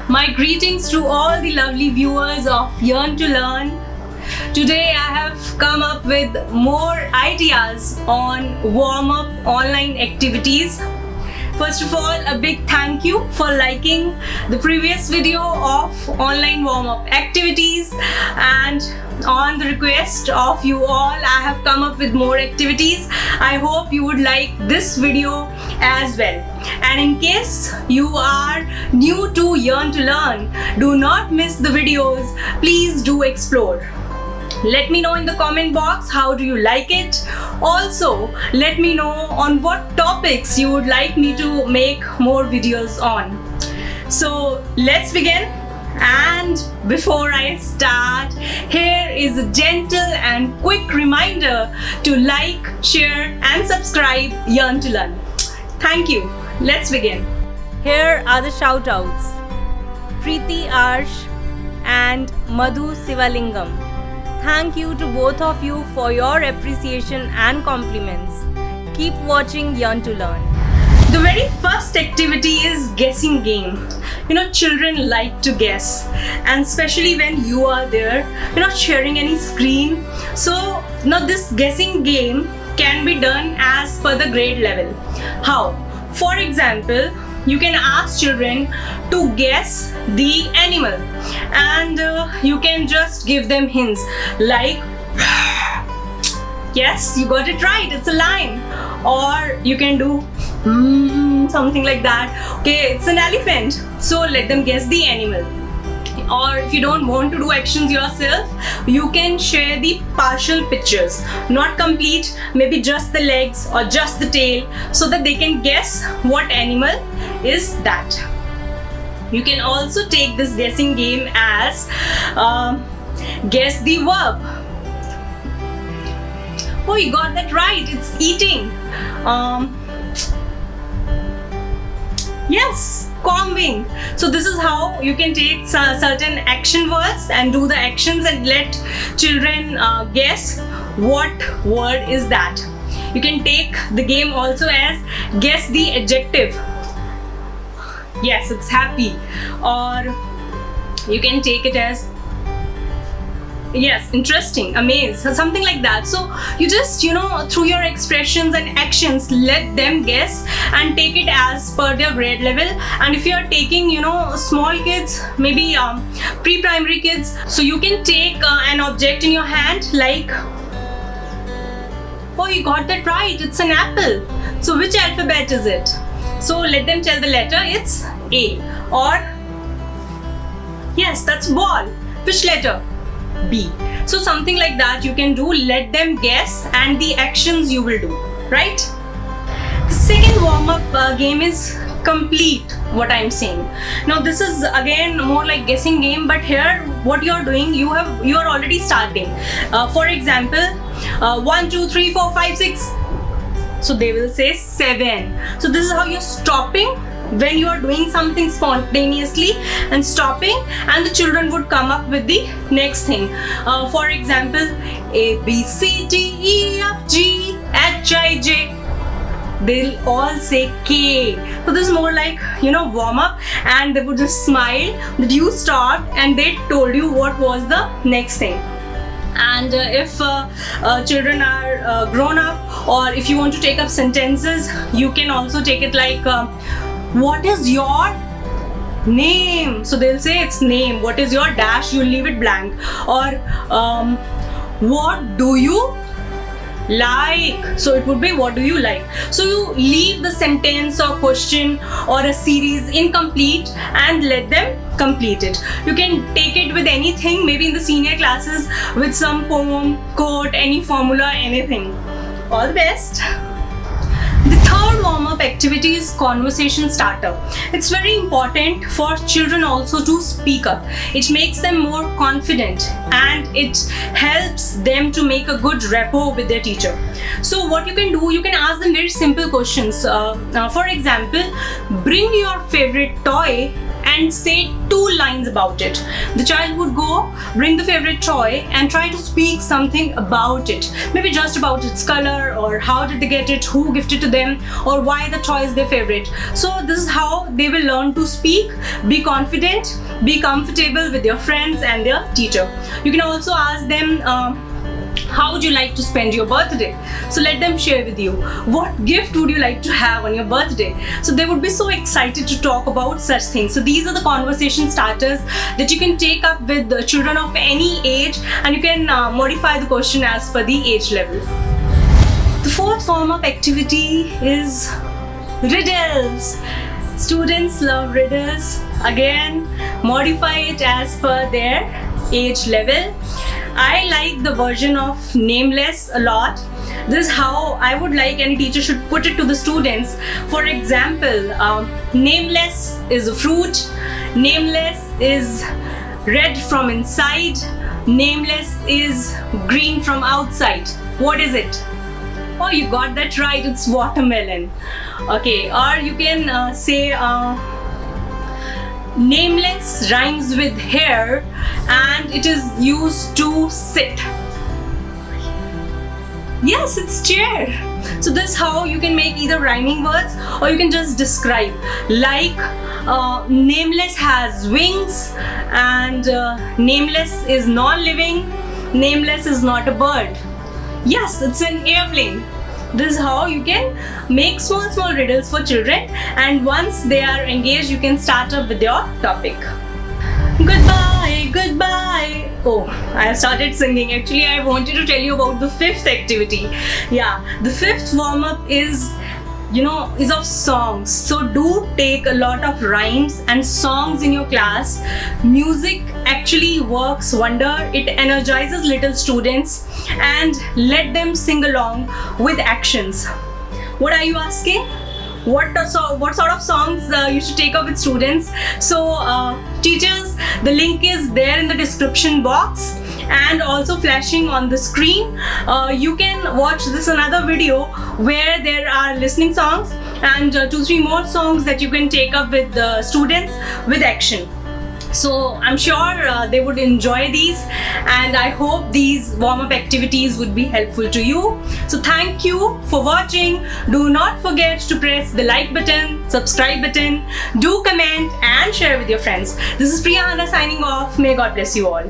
My greetings to all the lovely viewers of Yearn to Learn. Today I have come up with more ideas on warm-up online activities. First of all, a big thank you for liking the previous video of online warm-up activities, and on the request of you all, I have come up with more activities. I hope you would like this video as well. And in case you are new to Yearn to Learn, do not miss the videos. Please do explore. Let me know in the comment box how do you like it. Also, let me know on what topics you would like me to make more videos on. So let's begin. And before I start, here is a gentle and quick reminder to like, share and subscribe Yearn to Learn. Thank you. Let's begin. Here are the shout outs. Preeti Arsh and Madhu Sivalingam. Thank you to both of you for your appreciation and compliments. Keep watching Yearn to Learn. The very first activity is guessing game. Children like to guess, and especially when you are there, you're not sharing any screen. So now this guessing game can be done as per the grade level. How? For example, you can ask children to guess the animal, and you can just give them hints like, yes, you got it right, it's a lion. Or you can do something like that. Okay, it's an elephant. So let them guess the animal. Or if you don't want to do actions yourself, you can share the partial pictures, not complete, maybe just the legs or just the tail, so that they can guess what animal is that. You can also take this guessing game as guess the verb. Oh, you got that right, it's eating. Yes, combing. So this is how you can take certain action words and do the actions and let children guess what word is that. You can take the game also as guess the adjective. Yes, it's happy. Or you can take it as, yes, interesting, amazed, something like that. So you just, through your expressions and actions, let them guess and take it as per their grade level. And if you are taking, small kids, maybe pre-primary kids, so you can take an object in your hand like, oh, you got that right, it's an apple. So which alphabet is it? So let them tell the letter, it's A. Or, yes, that's ball. Which letter? B. So something like that you can do, let them guess, and the actions you will do, right? The second warm-up game is complete what I'm saying. Now this is again more like guessing game, but here what you're doing, you are already starting. For example, 1, 2, 3, 4, 5, 6. So they will say 7. So this is how you're stopping when you are doing something spontaneously and stopping, and the children would come up with the next thing. For example, A, B, C, D, E, F, G, H, I, J. They'll all say K. So this is more like, warm up, and they would just smile that you stopped and they told you what was the next thing. And if children are grown up, or if you want to take up sentences, you can also take it like, what is your name? So they'll say it's name. What is your dash? You'll leave it blank. Or what do you like? So it would be what do you like? So you leave the sentence or question or a series incomplete and let them complete it. You can take it with anything, maybe in the senior classes with some poem, quote, any formula, anything. All the best. The third warm-up activity is conversation starter. It's very important for children also to speak up. It makes them more confident and it helps them to make a good rapport with their teacher. So what you can do, you can ask them very simple questions. For example, bring your favorite toy and say 2 lines about it. The child would go, bring the favorite toy and try to speak something about it. Maybe just about its color, or how did they get it, who gifted to them, or why the toy is their favorite. So this is how they will learn to speak, be confident, be comfortable with their friends and their teacher. You can also ask them, how would you like to spend your birthday? So let them share with you, what gift would you like to have on your birthday? So they would be so excited to talk about such things. So these are the conversation starters that you can take up with the children of any age, and you can modify the question as per the age level. The fourth form of activity is riddles. Students love riddles. Again, modify it as per their age level. I like the version of nameless a lot. This is how I would like any teacher should put it to the students. For example, nameless is a fruit, nameless is red from inside, nameless is green from outside. What is it? Oh, you got that right, it's watermelon. Okay, or you can say nameless rhymes with hair and it is used to sit. Yes, it's chair. So this is how you can make either rhyming words or you can just describe. Like nameless has wings and nameless is non-living, nameless is not a bird. Yes, it's an airplane. This is how you can make small riddles for children, and once they are engaged you can start up with your topic. Goodbye, goodbye. Oh, I have started singing. Actually, I wanted to tell you about the fifth activity. Yeah, the fifth warm-up is of songs. So do take a lot of rhymes and songs in your class. Music actually works wonder. It energizes little students and let them sing along with actions. What are you asking? What sort of songs you should take up with students? So teachers, the link is there in the description box and also flashing on the screen. You can watch this another video where there are listening songs and 2-3 more songs that you can take up with the students with action. So I'm sure they would enjoy these, and I hope these warm-up activities would be helpful to you. So thank you for watching. Do not forget to press the like button, subscribe button, do comment and share with your friends. This is Priya Anna signing off. May God bless you all.